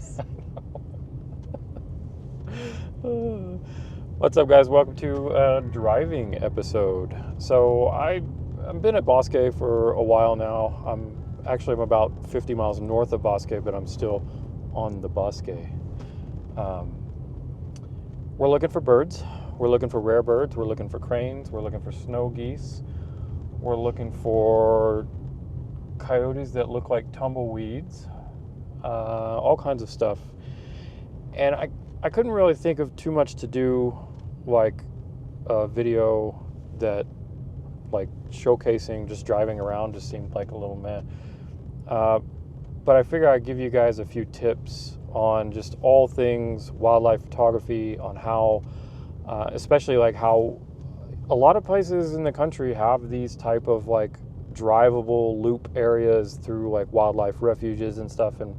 us. What's up, guys? Welcome to a driving episode. So I've been at Bosque for a while now. I'm about 50 miles north of Bosque, but I'm still on the Bosque. We're looking for birds. We're looking for rare birds. We're looking for cranes. We're looking for snow geese. We're looking for coyotes that look like tumbleweeds. All kinds of stuff. And I couldn't really think of too much to do, like a video that, like, showcasing just driving around just seemed like a little meh. But I figure I'd give you guys a few tips on just all things wildlife photography, on how, especially like how a lot of places in the country have these type of like drivable loop areas through like wildlife refuges and stuff, and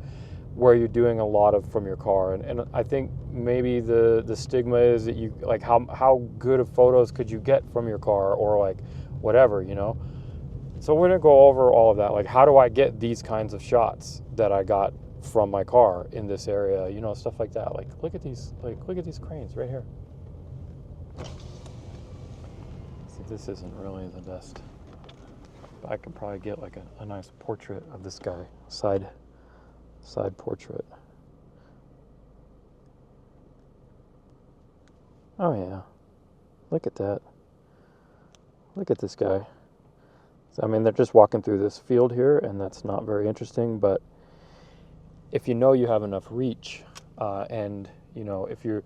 where you're doing a lot of from your car. And I think maybe the stigma is that you like how good of photos could you get from your car, or like whatever, you know. So we're gonna go over all of that, like how do I get these kinds of shots that I got from my car in this area, you know, stuff like that. Like look at these cranes right here. See, this isn't really the best, but I could probably get like a nice portrait of this guy, side portrait. Oh yeah, look at that. Look at this guy. So, I mean, they're just walking through this field here, and that's not very interesting, but if you know you have enough reach, and you know, if you're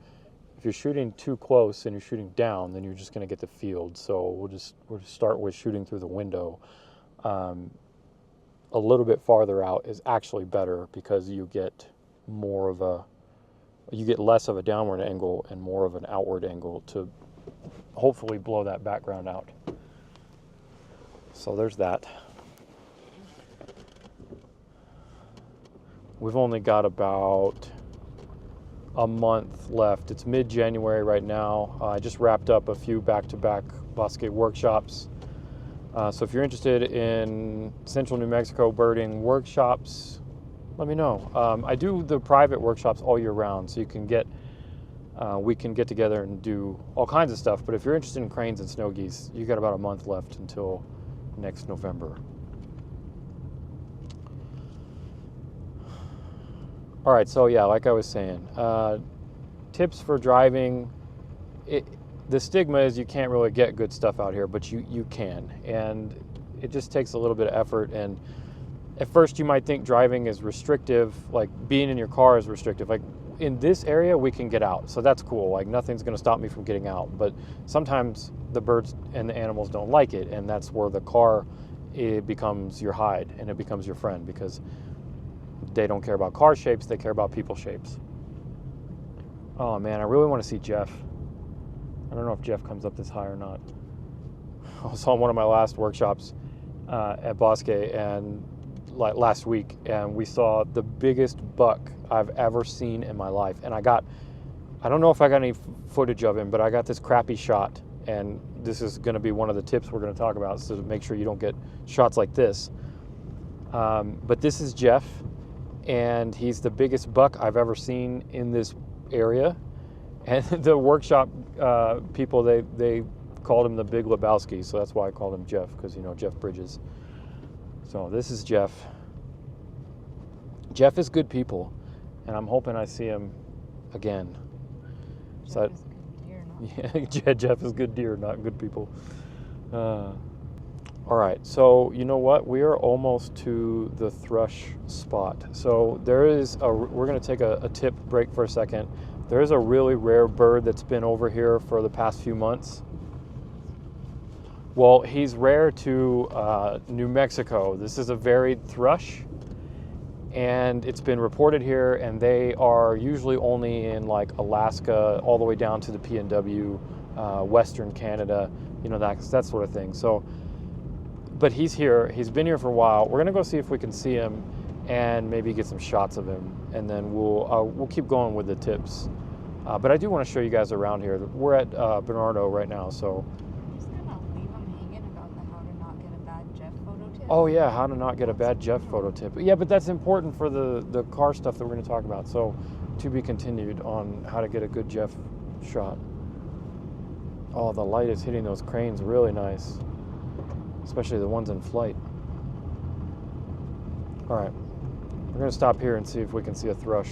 shooting too close and you're shooting down, then you're just going to get the field. So we'll just start with shooting through the window. A little bit farther out is actually better, because you get less of a downward angle and more of an outward angle to hopefully blow that background out. So there's that. We've only got about a month left. It's mid-January right now. I just wrapped up a few back-to-back Bosque workshops. So if you're interested in Central New Mexico birding workshops, let me know. I do the private workshops all year round, so we can get together and do all kinds of stuff. But if you're interested in cranes and snow geese, you got about a month left until next November. All right, so yeah, like I was saying, tips for driving. The stigma is you can't really get good stuff out here, but you can, and it just takes a little bit of effort. And at first you might think driving is restrictive, like being in your car is restrictive. Like in this area we can get out, so that's cool. Like nothing's going to stop me from getting out. But sometimes the birds and the animals don't like it, and that's where the car, it becomes your hide and it becomes your friend, because they don't care about car shapes, they care about people shapes. Oh man, I really want to see Jeff. I don't know if Jeff comes up this high or not. I was on one of my last workshops at Bosque and like last week, and we saw the biggest buck I've ever seen in my life. And I don't know if I got any footage of him, but I got this crappy shot, and this is going to be one of the tips we're going to talk about, so to make sure you don't get shots like this. But this is Jeff, and he's the biggest buck I've ever seen in this area. And the workshop people, they called him the Big Lebowski, so that's why I called him Jeff, because, you know, Jeff Bridges. So this is Jeff. Jeff is good people, and I'm hoping I see him again. Jeff is good deer, not Yeah, Jeff is good deer, not good people. All right, so you know what? We are almost to the thrush spot. So we're going to take a tip break for a second. There is a really rare bird that's been over here for the past few months. Well, he's rare to New Mexico. This is a varied thrush, and it's been reported here, and they are usually only in like Alaska all the way down to the PNW, Western Canada, you know, that sort of thing. So, but he's here. He's been here for a while. We're gonna go see if we can see him and maybe get some shots of him, and then we'll keep going with the tips. But I do want to show you guys around here. We're at Bernardo right now, so. I'm just gonna leave him hanging about the how to not get a bad Jeff photo tip. Oh yeah, how to not get a bad Jeff photo tip. Yeah, but that's important for the car stuff that we're going to talk about. So to be continued on how to get a good Jeff shot. Oh, the light is hitting those cranes really nice, especially the ones in flight. All right, we're going to stop here and see if we can see a thrush.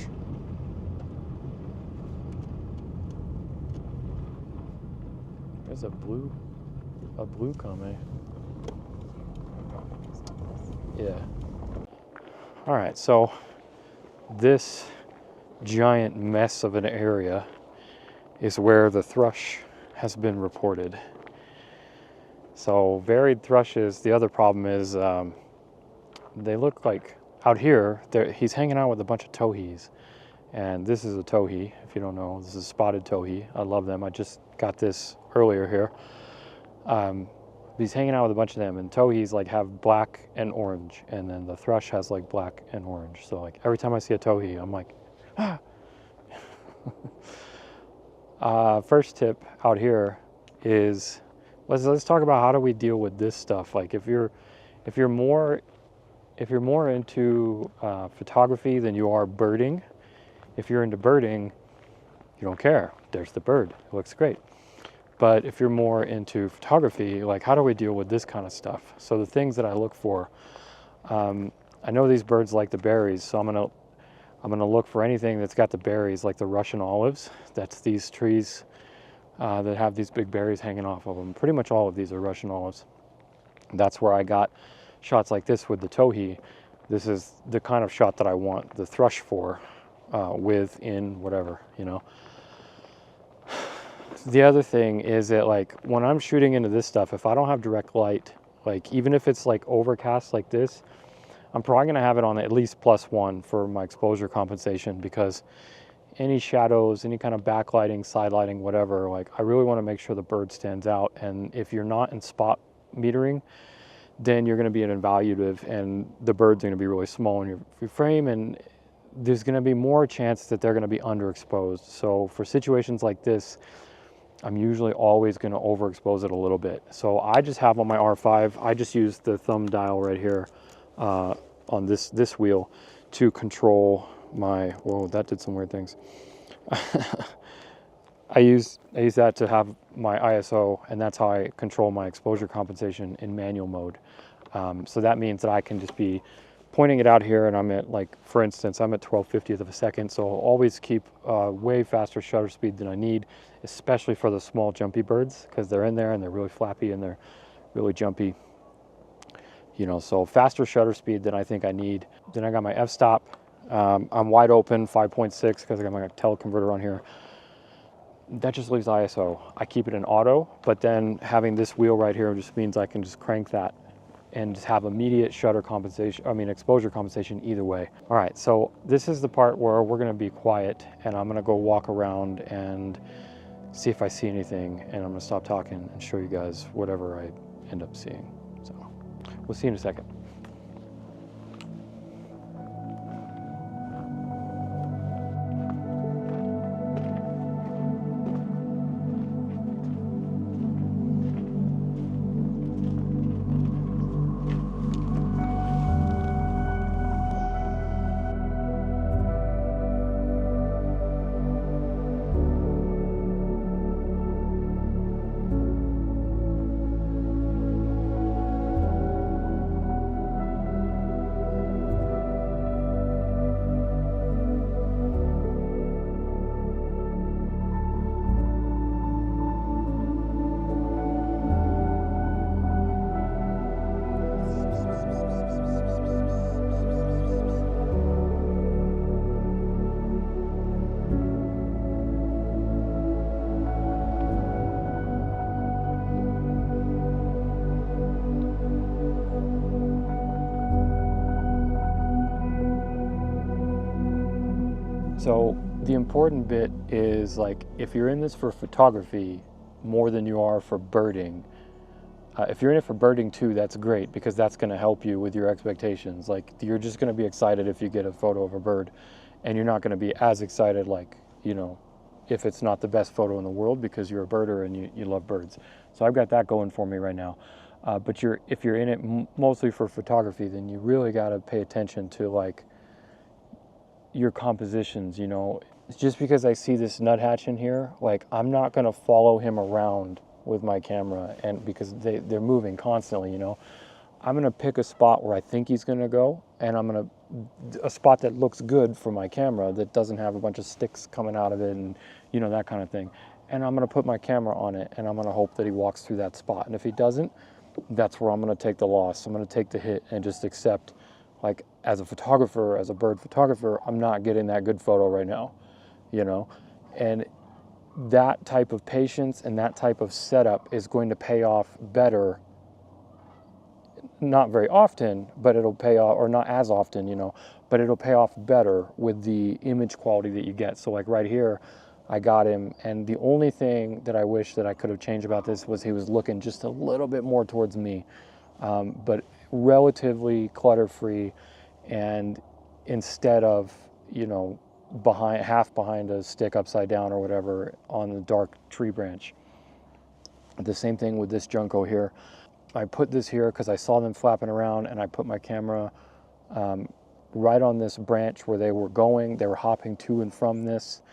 There's a blue Kame. Yeah. All right, so this giant mess of an area is where the thrush has been reported. So varied thrushes, the other problem is they look like, out here, he's hanging out with a bunch of towhees. And this is a towhee, if you don't know, this is a spotted towhee. I love them, I just got this earlier here. He's hanging out with a bunch of them, and towhees like have black and orange, and then the thrush has like black and orange. So like every time I see a towhee, I'm like, ah. First tip out here is let's talk about how do we deal with this stuff. Like if you're more into photography than you are birding, if you're into birding, you don't care. There's the bird. It looks great. But if you're more into photography, like how do we deal with this kind of stuff? So the things that I look for, I know these birds like the berries, so I'm gonna look for anything that's got the berries, like the Russian olives. That's these trees that have these big berries hanging off of them. Pretty much all of these are Russian olives. That's where I got shots like this with the towhee. This is the kind of shot that I want the thrush for, with, in, whatever, you know. The other thing is that like when I'm shooting into this stuff, if I don't have direct light, like even if it's like overcast like this, I'm probably gonna have it on at least +1 for my exposure compensation, because any shadows, any kind of backlighting, side lighting, whatever, like I really want to make sure the bird stands out. And if you're not in spot metering, then you're going to be an evaluative, and the bird's going to be really small in your frame, and there's going to be more chance that they're going to be underexposed. So for situations like this, I'm usually always going to overexpose it a little bit. So I just have on my R5, I just use the thumb dial right here on this wheel to control my, whoa, that did some weird things. I use that to have my ISO, and that's how I control my exposure compensation in manual mode. So that means that I can just be pointing it out here, and I'm at, like, for instance, I'm at 12/50th of a second, so I'll always keep way faster shutter speed than I need, especially for the small jumpy birds, because they're in there and they're really flappy and they're really jumpy. You know, so faster shutter speed than I think I need. Then I got my f-stop. I'm wide open, 5.6, because I got my teleconverter on here. That just leaves ISO. I keep it in auto, but then having this wheel right here just means I can just crank that and just have immediate shutter compensation, exposure compensation either way. All right, so this is the part where we're gonna be quiet, and I'm gonna go walk around and see if I see anything, and I'm gonna stop talking and show you guys whatever I end up seeing. So we'll see you in a second. So the important bit is, like, if you're in this for photography more than you are for birding, if you're in it for birding too, that's great, because that's going to help you with your expectations. Like, you're just going to be excited if you get a photo of a bird, and you're not going to be as excited, like, you know, if it's not the best photo in the world because you're a birder and you love birds. So I've got that going for me right now. But if you're in it mostly for photography, then you really got to pay attention to like your compositions, you know. Just because I see this nuthatch in here, like I'm not going to follow him around with my camera, and because they're moving constantly, you know. I'm going to pick a spot where I think he's going to go, and I'm going to, a spot that looks good for my camera that doesn't have a bunch of sticks coming out of it and, you know, that kind of thing. And I'm going to put my camera on it, and I'm going to hope that he walks through that spot. And if he doesn't, that's where I'm going to take the loss. I'm going to take the hit and just accept, like, as a photographer, as a bird photographer, I'm not getting that good photo right now, you know. And that type of patience and that type of setup is going to pay off better. Not very often, but it'll pay off, or not as often, you know, but it'll pay off better with the image quality that you get. So like right here, I got him, and the only thing that I wish that I could have changed about this was he was looking just a little bit more towards me, but relatively clutter-free, and instead of, you know, half behind a stick upside down or whatever on the dark tree branch. The same thing with this Junco here. I put this here because I saw them flapping around, and I put my camera right on this branch where they were going. They were hopping to and from this,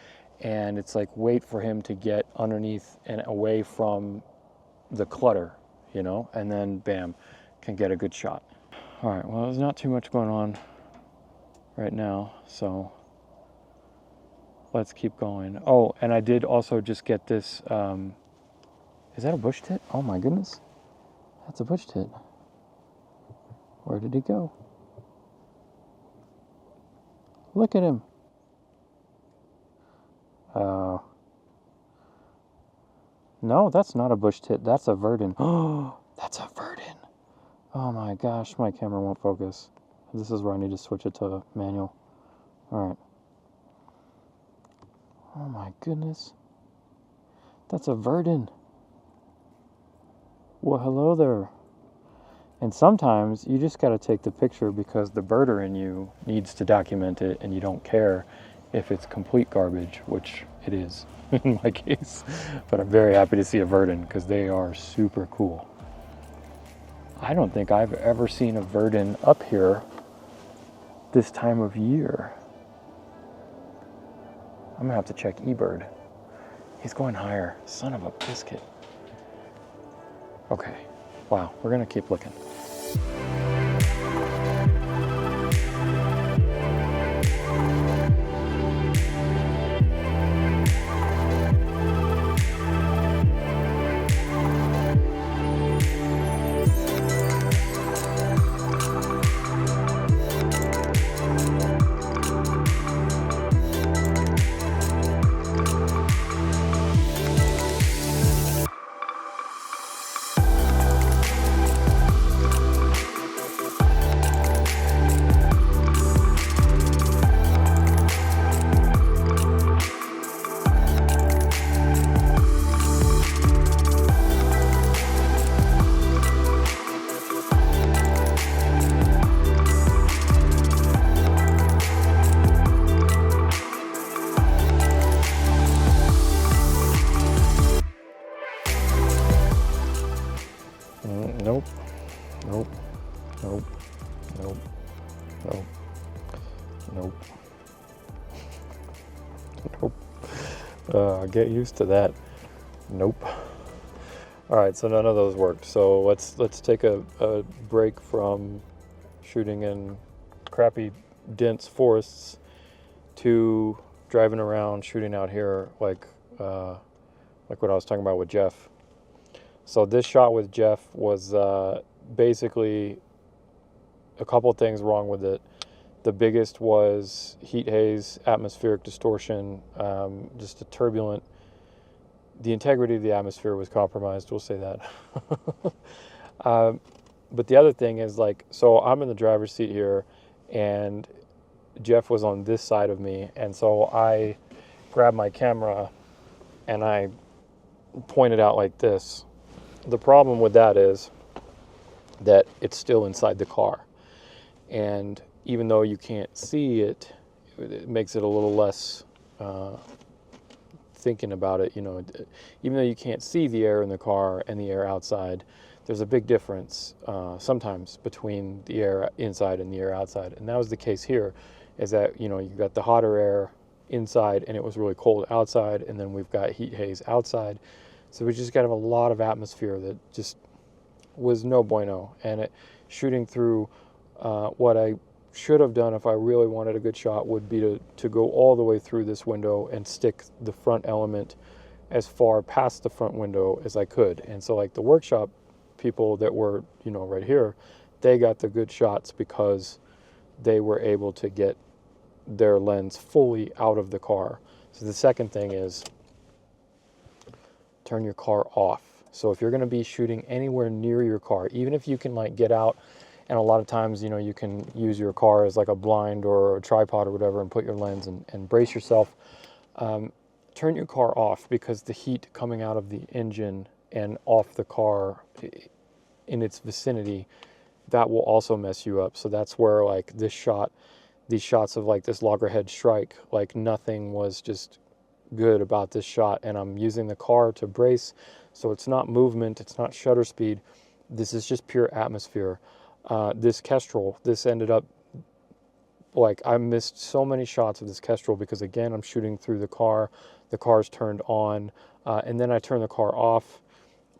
and it's like wait for him to get underneath and away from the clutter, you know, and then bam, can get a good shot. All right, well, there's not too much going on right now, so let's keep going. Oh, and I did also just get this, is that a bush tit? Oh my goodness. That's a bush tit. Where did he go? Look at him. No, that's not a bush tit. That's a verdin. Oh, that's a verdin. Oh my gosh, my camera won't focus. This is where I need to switch it to manual. All right. Oh my goodness. That's a verdin. Well, hello there. And sometimes you just got to take the picture because the birder in you needs to document it, and you don't care if it's complete garbage, which it is in my case. But I'm very happy to see a verdin because they are super cool. I don't think I've ever seen a verdin up here this time of year. I'm gonna have to check eBird. He's going higher. Son of a biscuit. Okay, wow, we're gonna keep looking. Nope, nope, nope, nope, nope, nope, nope. Get used to that. Nope. All right, so none of those worked. So let's take a break from shooting in crappy, dense forests to driving around, shooting out here, like what I was talking about with Jeff. So this shot with Jeff was basically a couple things wrong with it. The biggest was heat haze, atmospheric distortion, just a turbulent. The integrity of the atmosphere was compromised, we'll say that. But the other thing is, like, so I'm in the driver's seat here, and Jeff was on this side of me, and so I grabbed my camera and I pointed out like this. The problem with that is that it's still inside the car, and even though you can't see it, it makes it a little less thinking about it, you know. Even though you can't see the air in the car and the air outside, there's a big difference sometimes between the air inside and the air outside. And that was the case here, is that, you know, you got the hotter air inside and it was really cold outside, and then we've got heat haze outside. So we just got a lot of atmosphere that just was no bueno. And shooting through, what I should have done if I really wanted a good shot would be to go all the way through this window and stick the front element as far past the front window as I could. And so like the workshop people that were, you know, right here, they got the good shots because they were able to get their lens fully out of the car. So the second thing is turn your car off. So if you're going to be shooting anywhere near your car, even if you can like get out, and a lot of times, you know, you can use your car as like a blind or a tripod or whatever and put your lens and brace yourself. Turn your car off, because the heat coming out of the engine and off the car in its vicinity, that will also mess you up. So that's where like this shot, these shots of like this loggerhead strike, like nothing was just good about this shot. And I'm using the car to brace, so it's not movement, it's not shutter speed. This is just pure atmosphere. This Kestrel, this ended up, like, I missed so many shots of this Kestrel because, again, I'm shooting through the car's turned on, and then I turn the car off,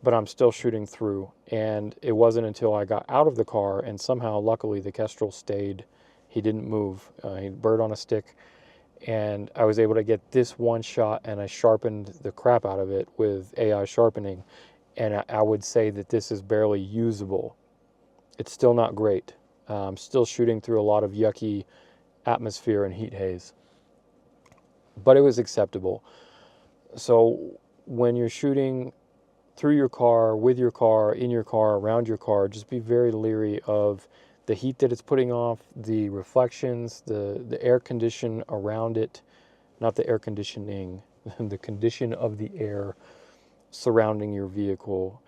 but I'm still shooting through. And it wasn't until I got out of the car, and somehow, luckily, the Kestrel stayed. He didn't move. He bird on a stick, and I was able to get this one shot, and I sharpened the crap out of it with AI sharpening, and I would say that this is barely usable. It's still not great. I'm still shooting through a lot of yucky atmosphere and heat haze, but it was acceptable. So when you're shooting through your car, with your car, in your car, around your car, just be very leery of the heat that it's putting off, the reflections, the air condition around it, not the air conditioning, the condition of the air surrounding your vehicle.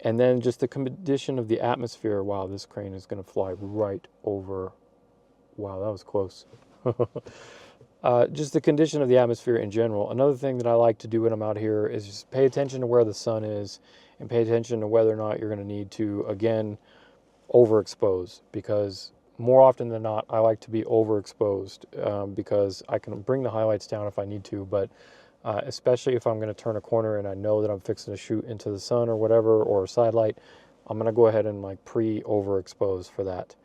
And then just the condition of the atmosphere. Wow, this crane is going to fly right over. Wow, that was close. Just the condition of the atmosphere in general. Another thing that I like to do when I'm out here is just pay attention to where the sun is, and pay attention to whether or not you're going to need to, again, overexpose. Because more often than not, I like to be overexposed, because I can bring the highlights down if I need to, but especially if I'm going to turn a corner and I know that I'm fixing to shoot into the sun or whatever, or a side light, I'm going to go ahead and like pre-overexpose for that.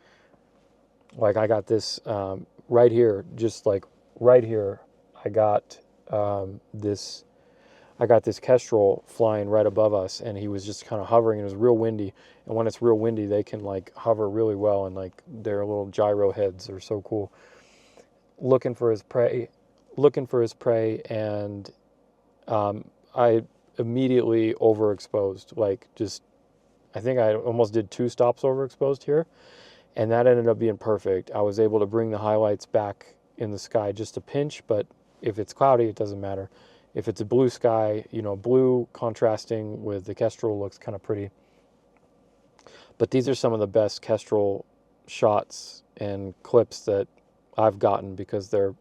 Like I got this right here, just like right here, I got this Kestrel flying right above us, and he was just kind of hovering. It was real windy, and when it's real windy, they can like hover really well, and like their little gyro heads are so cool. Looking for his prey, and I immediately overexposed. Like, just, I think I almost did 2 stops overexposed here, and that ended up being perfect. I was able to bring the highlights back in the sky just a pinch, but if it's cloudy, it doesn't matter. If it's a blue sky, you know, blue contrasting with the Kestrel looks kind of pretty. But these are some of the best Kestrel shots and clips that I've gotten, because they're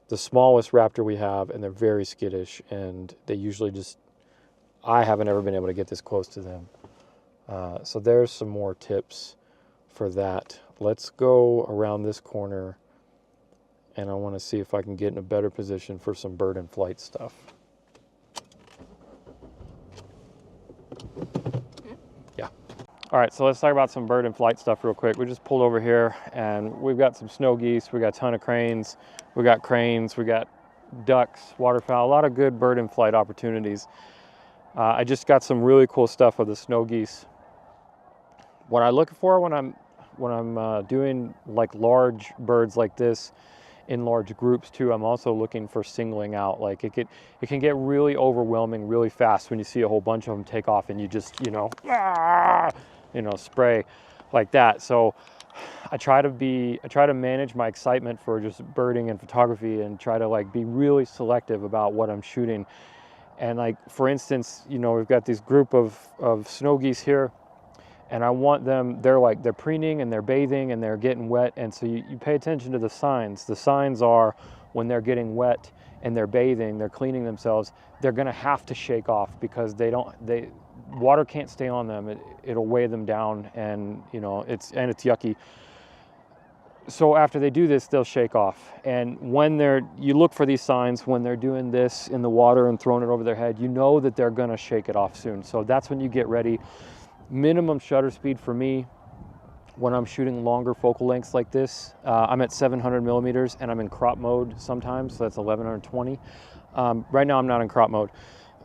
the smallest Raptor we have, and they're very skittish, and they usually just, I haven't ever been able to get this close to them. So there's some more tips for that. Let's go around this corner, and I want to see if I can get in a better position for some bird in flight stuff. Yeah. All right, so let's talk about some bird in flight stuff real quick. We just pulled over here, and we've got some snow geese, we got a ton of cranes, we got ducks, waterfowl, a lot of good bird in flight opportunities. I just got some really cool stuff with the snow geese. What I look for when I'm doing like large birds like this in large groups too, I'm also looking for singling out. Like it can get really overwhelming really fast when you see a whole bunch of them take off and you just, spray like that. So I try to manage my excitement for just birding and photography, and try to like be really selective about what I'm shooting. And like, for instance, we've got this group of snow geese here, and I want them, they're preening and they're bathing and they're getting wet. And so you pay attention to the signs. The signs are when they're getting wet and they're bathing, they're cleaning themselves, they're gonna have to shake off, because water can't stay on them. It'll weigh them down, and you know, it's yucky. So after they do this, they'll shake off. And when you look for these signs when they're doing this in the water and throwing it over their head, you know that they're gonna shake it off soon. So that's when you get ready. Minimum shutter speed for me when I'm shooting longer focal lengths like this, I'm at 700 millimeters and I'm in crop mode sometimes, so that's 1120. Right now I'm not in crop mode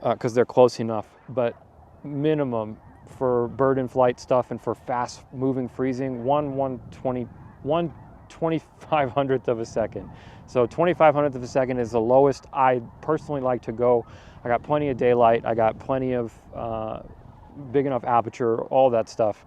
because they're close enough, but minimum for bird in flight stuff and for fast moving freezing, 1/2500th of a second. So 2500th of a second is the lowest I personally like to go. I got plenty of daylight, I got plenty of big enough aperture, all that stuff.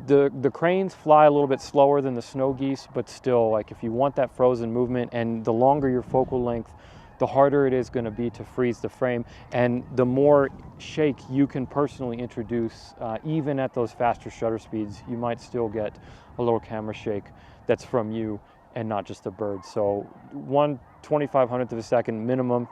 The cranes fly a little bit slower than the snow geese, but still, like, if you want that frozen movement, and the longer your focal length, the harder it is going to be to freeze the frame, and the more shake you can personally introduce, even at those faster shutter speeds, you might still get a little camera shake that's from you and not just the bird. So 1/2500th of a second minimum.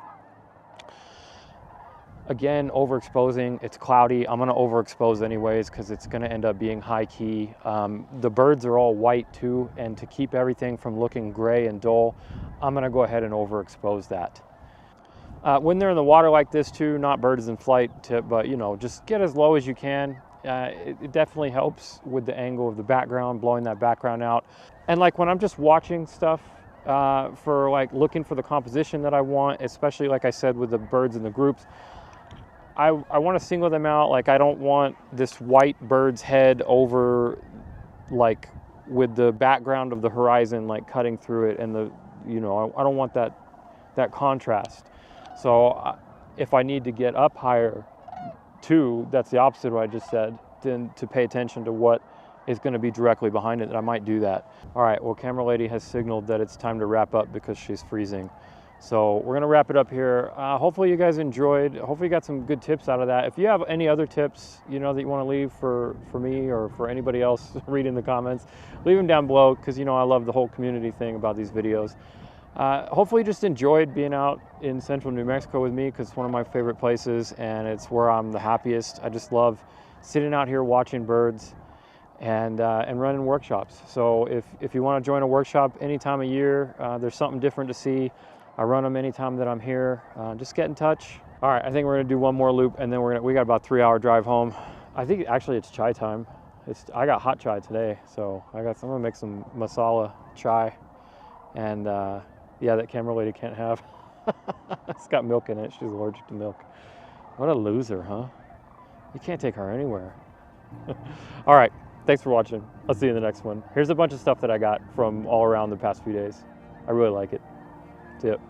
Again, overexposing, it's cloudy. I'm gonna overexpose anyways because it's gonna end up being high key. The birds are all white too, and to keep everything from looking gray and dull, I'm gonna go ahead and overexpose that. When they're in the water like this too, not birds in flight tip, but you know, just get as low as you can. It definitely helps with the angle of the background, blowing that background out. And like when I'm just watching stuff, for like looking for the composition that I want, especially like I said with the birds in the groups, I want to single them out. Like, I don't want this white bird's head over, like, with the background of the horizon, like, cutting through it, and the, you know, I don't want that contrast. So if I need to get up higher too, that's the opposite of what I just said, then to pay attention to what is going to be directly behind it, I might do that. All right, well, camera lady has signaled that it's time to wrap up because she's freezing. So we're gonna wrap it up here. Hopefully you guys enjoyed. Hopefully you got some good tips out of that. If you have any other tips, you know, that you want to leave for me or for anybody else, read in the comments. Leave them down below because, you know, I love the whole community thing about these videos. Hopefully you just enjoyed being out in central New Mexico with me because it's one of my favorite places and it's where I'm the happiest. I just love sitting out here watching birds and running workshops. So if you want to join a workshop any time of year, there's something different to see. I run them anytime that I'm here. Just get in touch. All right, I think we're gonna do one more loop and then we got about a 3-hour drive home. I think actually it's chai time. I got hot chai today, so I'm gonna make some masala chai. And yeah, that camera lady can't have. It's got milk in it, she's allergic to milk. What a loser, huh? You can't take her anywhere. All right, thanks for watching. I'll see you in the next one. Here's a bunch of stuff that I got from all around the past few days. I really like it. Tip.